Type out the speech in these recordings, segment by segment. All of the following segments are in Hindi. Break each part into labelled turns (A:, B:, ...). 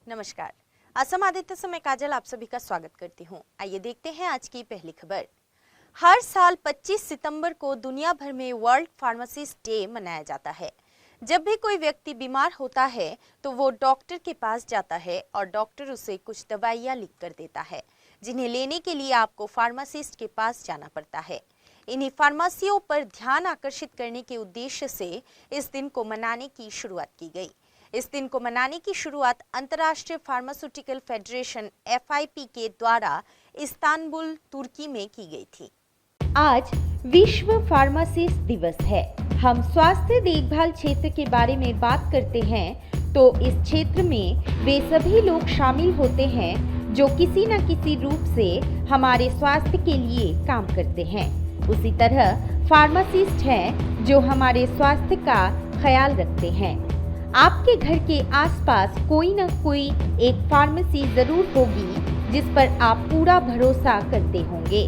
A: नमस्कार। असम आदित्य से मैं काजल आप सभी का स्वागत करती हूँ। आइए देखते हैं आज की पहली खबर। हर साल 25 सितंबर को दुनिया भर में वर्ल्ड फार्मासिस्ट डे मनाया जाता है। जब भी कोई व्यक्ति बीमार होता है तो वो डॉक्टर के पास जाता है और डॉक्टर उसे कुछ दवाइयाँ लिख कर देता है, जिन्हें लेने के लिए आपको फार्मासिस्ट के पास जाना पड़ता है। इन्हीं फार्मेसियों पर ध्यान आकर्षित करने के उद्देश्य से इस दिन को मनाने की शुरुआत की गई। इस दिन को मनाने की शुरुआत अंतर्राष्ट्रीय फार्मास्यूटिकल फेडरेशन FIP के द्वारा इस्तांबुल, तुर्की में की गई थी।
B: आज विश्व फार्मासिस्ट दिवस है। हम स्वास्थ्य देखभाल क्षेत्र के बारे में बात करते हैं तो इस क्षेत्र में वे सभी लोग शामिल होते हैं जो किसी न किसी रूप से हमारे स्वास्थ्य के लिए काम करते हैं। उसी तरह फार्मासिस्ट हैं जो हमारे स्वास्थ्य का ख्याल रखते हैं। आपके घर के आसपास कोई न कोई एक फार्मेसी जरूर होगी जिस पर आप पूरा भरोसा करते होंगे।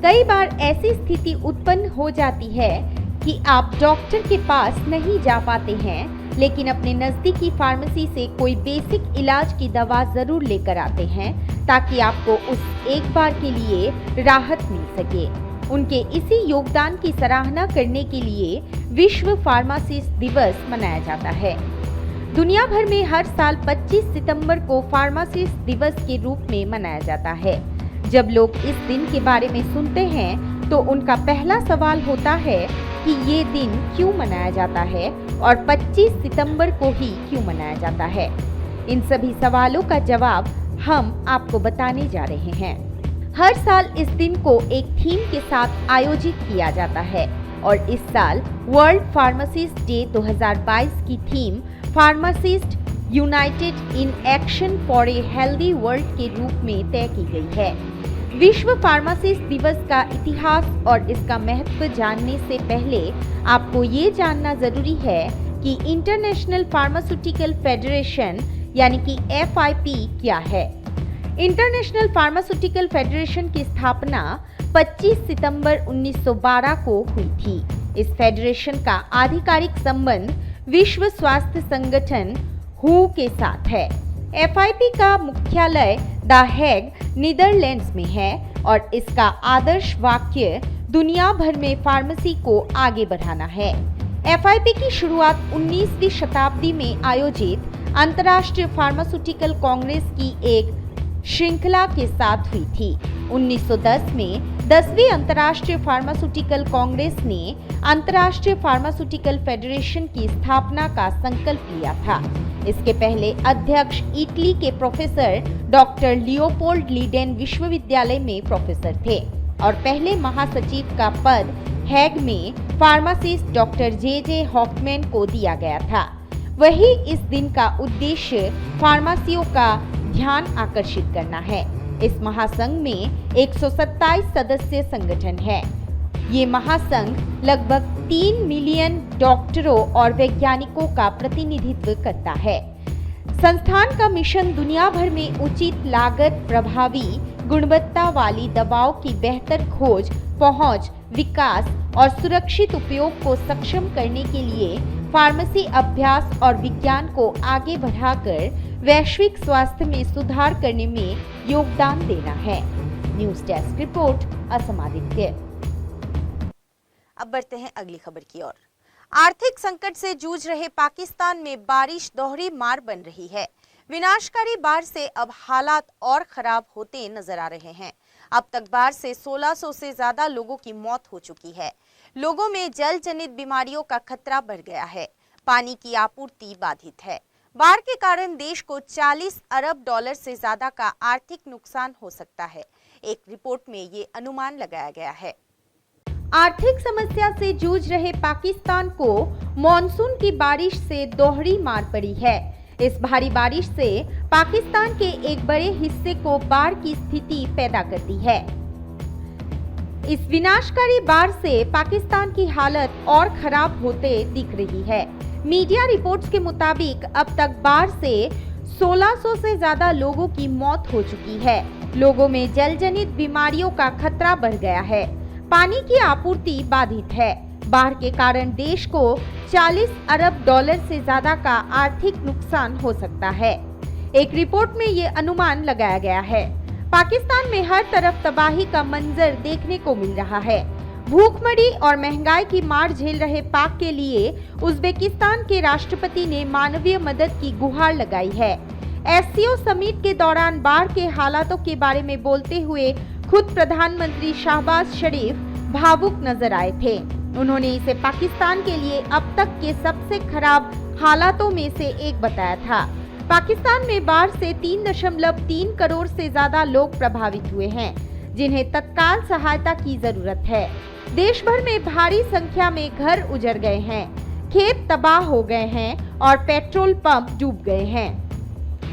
B: कई बार ऐसी स्थिति उत्पन्न हो जाती है कि आप डॉक्टर के पास नहीं जा पाते हैं, लेकिन अपने नजदीकी फार्मेसी से कोई बेसिक इलाज की दवा जरूर लेकर आते हैं ताकि आपको उस एक बार के लिए राहत मिल सके। उनके इसी योगदान की सराहना करने के लिए विश्व फार्मासिस्ट दिवस मनाया जाता है। दुनिया भर में हर साल 25 सितंबर को फार्मासिस्ट दिवस के रूप में मनाया जाता है। जब लोग इस दिन के बारे में सुनते हैं तो उनका पहला सवाल होता है कि ये दिन क्यों मनाया जाता है और 25 सितंबर को ही क्यों मनाया जाता है। इन सभी सवालों का जवाब हम आपको बताने जा रहे हैं। हर साल इस दिन को एक थीम के साथ आयोजित किया जाता है और इस साल वर्ल्ड फार्मासिस्ट डे 2022 की theme pharmacist United in action for a healthy world के रूप में तय की गई है। विश्व फार्मासिस्ट दिवस का इतिहास और इसका महत्व जानने से पहले आपको ये जानना जरूरी है कि इंटरनेशनल फार्मास्यूटिकल फेडरेशन यानी कि FIP क्या है। इंटरनेशनल फार्मास्यूटिकल फेडरेशन की स्थापना 25 सितंबर 1912 को हुई थी। इस फेडरेशन का आधिकारिक संबंध विश्व स्वास्थ्य संगठन WHO के साथ है। FIP का मुख्यालय द हेग, नीदरलैंड्स में है और इसका आदर्श वाक्य दुनिया भर में फार्मेसी को आगे बढ़ाना है। FIP की शुरुआत 19वीं शताब्दी में आयोजित अंतर्राष्ट्रीय फार्मास्यूटिकल कांग्रेस की एक श्रृंखला के साथ हुई थी। 1910 में 10वीं अंतर्राष्ट्रीय फार्मास्यूटिकल कांग्रेस ने अंतर्राष्ट्रीय फार्मास्यूटिकल फेडरेशन की स्थापना का संकल्प लिया था। इसके पहले अध्यक्ष इटली के प्रोफेसर डॉक्टर लियोपोल्ड लीडेन विश्वविद्यालय में प्रोफेसर थे और पहले महासचिव का पद हैग में फार्मासिस्ट डॉक्टर JJ हॉफमैन को दिया गया था। वही इस दिन का उद्देश्य फार्मेसियों का ध्यान आकर्षित करना है। इस महासंघ में 127 सदस्य संगठन है। ये महासंघ लगभग 3 मिलियन डॉक्टरों और वैज्ञानिकों का प्रतिनिधित्व करता है। संस्थान का मिशन दुनिया भर में उचित लागत, प्रभावी गुणवत्ता वाली दवाओं की बेहतर खोज, पहुंच, विकास और सुरक्षित उपयोग को सक्षम करने के लिए फार्मेसी अभ्यास और विज्ञान को आगे बढ़ाकर वैश्विक स्वास्थ्य में सुधार करने में योगदान देना है। News desk report, Assam Aditya.
A: अब बढ़ते हैं अगली खबर की ओर। आर्थिक संकट से जूझ रहे पाकिस्तान में बारिश दोहरी मार बन रही है। विनाशकारी बाढ़ से अब हालात और खराब होते नजर आ रहे हैं। अब तक बाढ़ से 1600 से ज्यादा लोगों की मौत हो चुकी है। लोगों में जल जनित बीमारियों का खतरा बढ़ गया है। पानी की आपूर्ति बाधित है। बाढ़ के कारण देश को 40 अरब डॉलर से ज्यादा का आर्थिक नुकसान हो सकता है। एक रिपोर्ट में ये अनुमान लगाया गया है।
B: आर्थिक समस्या से जूझ रहे पाकिस्तान को मॉनसून की बारिश से दोहरी मार पड़ी है। इस भारी बारिश से पाकिस्तान के एक बड़े हिस्से को बाढ़ की स्थिति पैदा करती है। इस विनाशकारी बाढ़ से पाकिस्तान की हालत और खराब होते दिख रही है। मीडिया रिपोर्ट्स के मुताबिक अब तक बाढ़ से 1600 से ज्यादा लोगों की मौत हो चुकी है। लोगों में जल जनित बीमारियों का खतरा बढ़ गया है। पानी की आपूर्ति बाधित है। बाढ़ के कारण देश को 40 अरब डॉलर से ज्यादा का आर्थिक नुकसान हो सकता है। एक रिपोर्ट में ये अनुमान लगाया गया है। पाकिस्तान में हर तरफ तबाही का मंजर देखने को मिल रहा है। भूखमरी और महंगाई की मार झेल रहे पाक के लिए उज्बेकिस्तान के राष्ट्रपति ने मानवीय मदद की गुहार लगाई है। एससीओ समिट के दौरान बाढ़ के हालातों के बारे में बोलते हुए खुद प्रधानमंत्री शहबाज शरीफ भावुक नजर आए थे। उन्होंने इसे पाकिस्तान के लिए अब तक के सबसे खराब हालातों में से एक बताया था। पाकिस्तान में बाढ़ से 3.3 करोड़ से ज्यादा लोग प्रभावित हुए हैं, जिन्हें तत्काल सहायता की जरूरत है। देश भर में भारी संख्या में घर उजड़ गए हैं, खेत तबाह हो गए हैं और पेट्रोल पंप डूब गए हैं।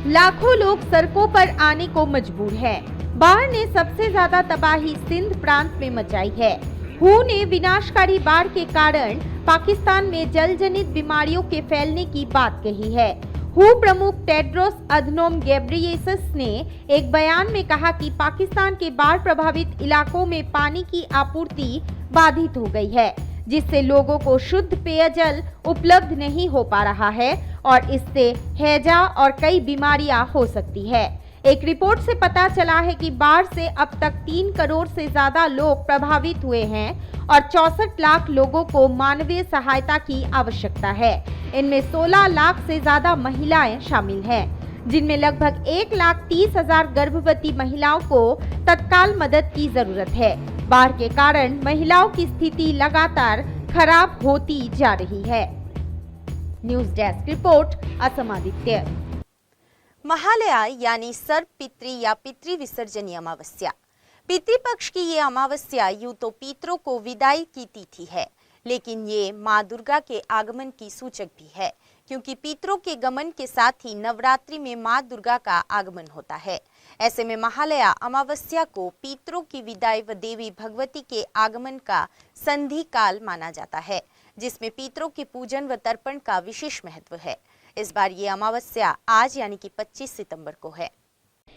B: लाखों लोग सड़कों पर आने को मजबूर हैं। बाढ़ ने सबसे ज्यादा तबाही सिंध प्रांत में मचाई है। हू ने विनाशकारी बाढ़ के कारण पाकिस्तान में जल जनित बीमारियों के फैलने की बात कही है। हू प्रमुख टेड्रोस अधनोम घेब्रेयेसस ने एक बयान में कहा कि पाकिस्तान के बाढ़ प्रभावित इलाकों में पानी की आपूर्ति बाधित हो गई है, जिससे लोगों को शुद्ध पेयजल उपलब्ध नहीं हो पा रहा है और इससे हैजा और कई बीमारियां हो सकती है। एक रिपोर्ट से पता चला है कि बाढ़ से अब तक 3 करोड़ से ज्यादा लोग प्रभावित हुए हैं और 64 लाख लोगों को मानवीय सहायता की आवश्यकता है। इनमें 16 लाख से ज्यादा महिलाएं शामिल हैं, जिनमें लगभग 1,30,000 गर्भवती महिलाओं को तत्काल मदद की जरूरत है। बाढ़ के कारण महिलाओं की स्थिति लगातार खराब होती जा रही है। News desk report, Assam Aditya.
A: Mahalaya यानी सर्प पितृ या पितृ विसर्जनी अमावस्या। पितृपक्ष की ये अमावस्या यूं तो पितरों को विदाई की तिथि है, लेकिन ये माँ दुर्गा के आगमन की सूचक भी है, क्योंकि पितरों के गमन के साथ ही नवरात्रि में माँ दुर्गा का आगमन होता है। ऐसे में महालया अमावस्या को पितरों की विदाई व देवी भगवती के आगमन का संधि काल माना जाता है, जिसमें पितरों के पूजन व तर्पण का विशेष महत्व है। इस बार ये अमावस्या आज यानी कि 25 सितंबर को है।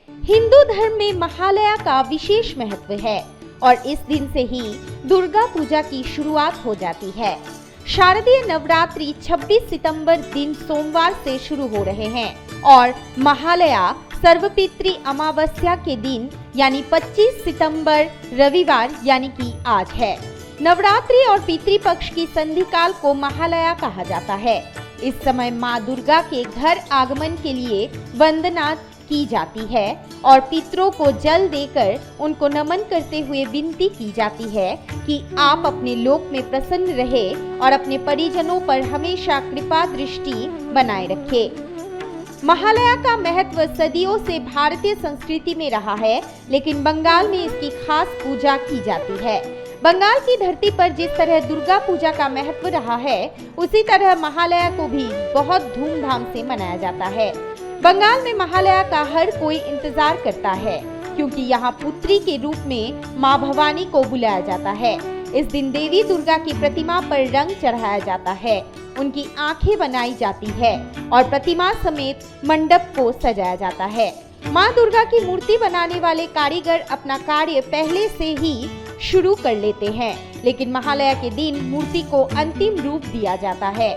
B: हिंदू धर्म में महालया का विशेष महत्व है और इस दिन से ही दुर्गा पूजा की शुरुआत हो जाती है। शारदीय नवरात्रि 26 सितंबर दिन सोमवार से शुरू हो रहे हैं और महालया सर्वपितृ अमावस्या के दिन यानी 25 सितंबर रविवार यानी कि आज है। नवरात्रि और पितृपक्ष की संधि काल को महालया कहा जाता है। इस समय माँ दुर्गा के घर आगमन के लिए वंदना की जाती है और पितरों को जल देकर उनको नमन करते हुए विनती की जाती है कि आप अपने लोक में प्रसन्न रहे और अपने परिजनों पर हमेशा कृपा दृष्टि बनाए रखे। महालया का महत्व सदियों से भारतीय संस्कृति में रहा है, लेकिन बंगाल में इसकी खास पूजा की जाती है। बंगाल की धरती पर जिस तरह दुर्गा पूजा का महत्व रहा है, उसी तरह महालया को भी बहुत धूमधाम से मनाया जाता है। बंगाल में महालया का हर कोई इंतजार करता है, क्योंकि यहाँ पुत्री के रूप में माँ भवानी को बुलाया जाता है। इस दिन देवी दुर्गा की प्रतिमा पर रंग चढ़ाया जाता है, उनकी आंखें बनाई जाती है और प्रतिमा समेत मंडप को सजाया जाता है। माँ दुर्गा की मूर्ति बनाने वाले कारीगर अपना कार्य पहले से ही शुरू कर लेते हैं, लेकिन महालया के दिन मूर्ति को अंतिम रूप दिया जाता है।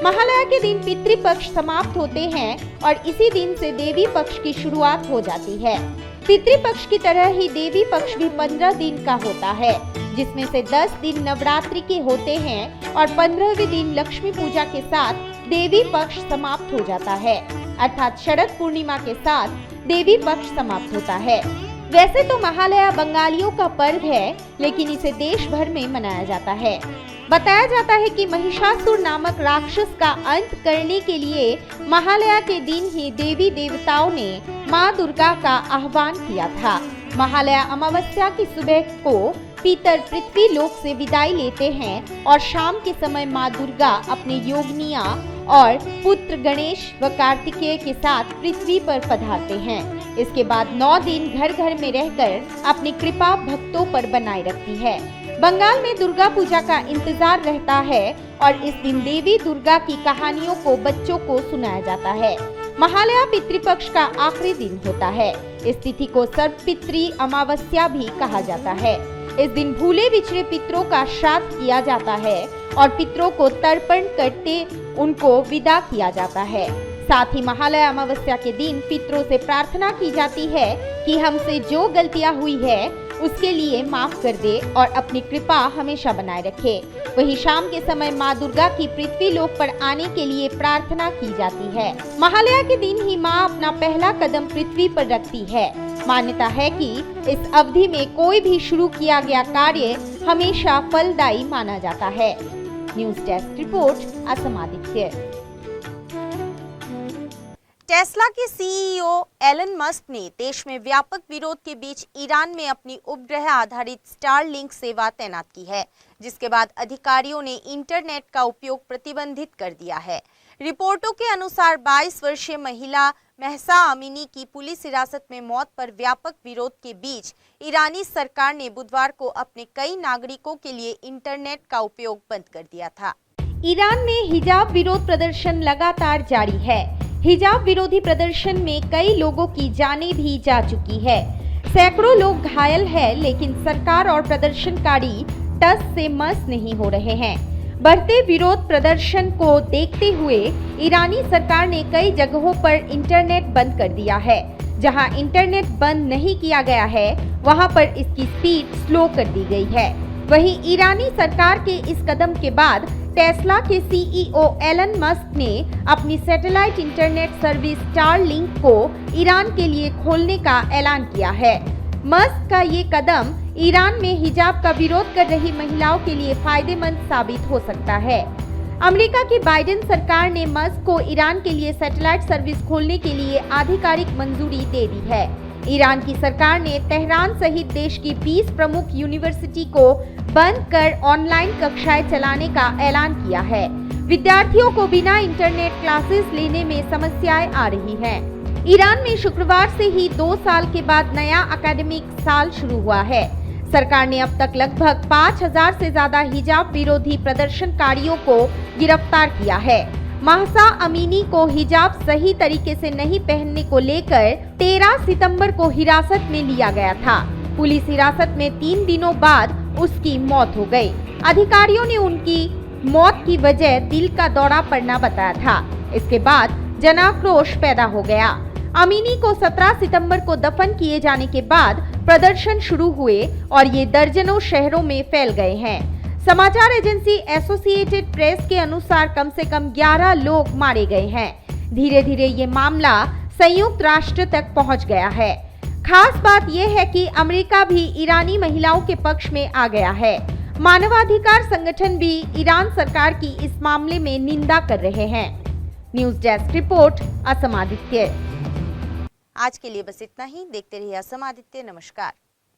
B: महालया के दिन पितृपक्ष समाप्त होते हैं और इसी दिन से देवी पक्ष की शुरुआत हो जाती है। पितृपक्ष की तरह ही देवी पक्ष भी 15 दिन का होता है, जिसमें से 10 दिन नवरात्रि के होते हैं और 15वें दिन लक्ष्मी पूजा के साथ देवी पक्ष समाप्त हो जाता है, अर्थात शरद पूर्णिमा के साथ देवी पक्ष समाप्त होता है। वैसे तो महालया बंगालियों का पर्व है, लेकिन इसे देश भर में मनाया जाता है। बताया जाता है कि महिषासुर नामक राक्षस का अंत करने के लिए महालया के दिन ही देवी देवताओं ने माँ दुर्गा का आह्वान किया था। महालया अमावस्या की सुबह को पितर पृथ्वी लोक से विदाई लेते हैं और शाम के समय माँ दुर्गा अपने योगिनिया और पुत्र गणेश व कार्तिकेय के साथ पृथ्वी पर पधारते हैं। इसके बाद 9 दिन घर घर में रहकर अपनी कृपा भक्तों पर बनाए रखती है। बंगाल में दुर्गा पूजा का इंतजार रहता है और इस दिन देवी दुर्गा की कहानियों को बच्चों को सुनाया जाता है। महालया पितृपक्ष का आखिरी दिन होता है। इस तिथि को सर्वपितृ अमावस्या भी कहा जाता है। इस दिन भूले बिछड़े पितरों का श्राद्ध किया जाता है और पितरों को तर्पण करते उनको विदा किया जाता है। साथ ही महालया अमावस्या के दिन पितरों से प्रार्थना की जाती है कि हमसे जो गलतियां हुई है उसके लिए माफ कर दे और अपनी कृपा हमेशा बनाए रखे। वहीं शाम के समय मां दुर्गा की पृथ्वी लोक पर आने के लिए प्रार्थना की जाती है। महालया के दिन ही मां अपना पहला कदम पृथ्वी पर रखती है। मान्यता है कि इस अवधि में कोई भी शुरू किया गया कार्य हमेशा फलदायी माना जाता है। News desk report, Assam Aditya.
A: Tesla के सीईओ एलन मस्क ने देश में व्यापक विरोध के बीच ईरान में अपनी उपग्रह आधारित स्टारलिंक सेवा तैनात की है, जिसके बाद अधिकारियों ने इंटरनेट का उपयोग प्रतिबंधित कर दिया है। रिपोर्टों के अनुसार 22 वर्षीय महिला महसा अमीनी की पुलिस हिरासत में मौत पर व्यापक विरोध के बीच ईरानी सरकार ने बुधवार को अपने कई नागरिकों के लिए इंटरनेट का उपयोग बंद कर दिया था।
B: ईरान में हिजाब विरोध प्रदर्शन लगातार जारी है। हिजाब विरोधी प्रदर्शन में कई लोगों की जानें भी जा चुकी है। सैकड़ों लोग घायल हैं, लेकिन सरकार और प्रदर्शनकारी टस से मस नहीं हो रहे हैं। बढ़ते विरोध प्रदर्शन को देखते हुए ईरानी सरकार ने कई जगहों पर इंटरनेट बंद कर दिया है। जहां इंटरनेट बंद नहीं किया गया है, वहां पर इसकी स्पीड स्लो कर दी गई है। वहीं ईरानी सरकार के इस कदम के बाद टेस्ला के सीईओ एलन मस्क ने अपनी सैटेलाइट इंटरनेट सर्विस स्टारलिंक को ईरान के लिए खोलने का ऐलान किया है। मस्क का ये कदम ईरान में हिजाब का विरोध कर रही महिलाओं के लिए फायदेमंद साबित हो सकता है। अमेरिका की बाइडेन सरकार ने मस्क को ईरान के लिए सैटेलाइट सर्विस खोलने के लिए आधिकारिक मंजूरी दे दी है। ईरान की सरकार ने तेहरान सहित देश की 20 प्रमुख यूनिवर्सिटी को बंद कर ऑनलाइन कक्षाएं चलाने का ऐलान किया है। विद्यार्थियों को बिना इंटरनेट क्लासेस लेने में समस्याएं आ रही हैं। ईरान में शुक्रवार से ही 2 साल के बाद नया एकेडमिक साल शुरू हुआ है। सरकार ने अब तक लगभग 5000 से ज्यादा हिजाब विरोधी प्रदर्शनकारियों को गिरफ्तार किया है। महसा अमीनी को हिजाब सही तरीके से नहीं पहनने को लेकर 13 सितंबर को हिरासत में लिया गया था। पुलिस हिरासत में 3 दिनों बाद उसकी मौत हो गई। अधिकारियों ने उनकी मौत की वजह दिल का दौरा पड़ना बताया था। इसके बाद जनाक्रोश पैदा हो गया। अमीनी को 17 सितंबर को दफन किए जाने के बाद प्रदर्शन शुरू हुए और ये दर्जनों शहरों में फैल गए हैं। समाचार एजेंसी एसोसिएटेड प्रेस के अनुसार कम से कम 11 लोग मारे गए हैं। धीरे धीरे ये मामला संयुक्त राष्ट्र तक पहुंच गया है। खास बात यह है कि अमेरिका भी ईरानी महिलाओं के पक्ष में आ गया है। मानवाधिकार संगठन भी ईरान सरकार की इस मामले में निंदा कर रहे हैं। News desk report, Assam Aditya.
A: आज के लिए बस इतना ही। देखते रहिए असम आदित्य। नमस्कार।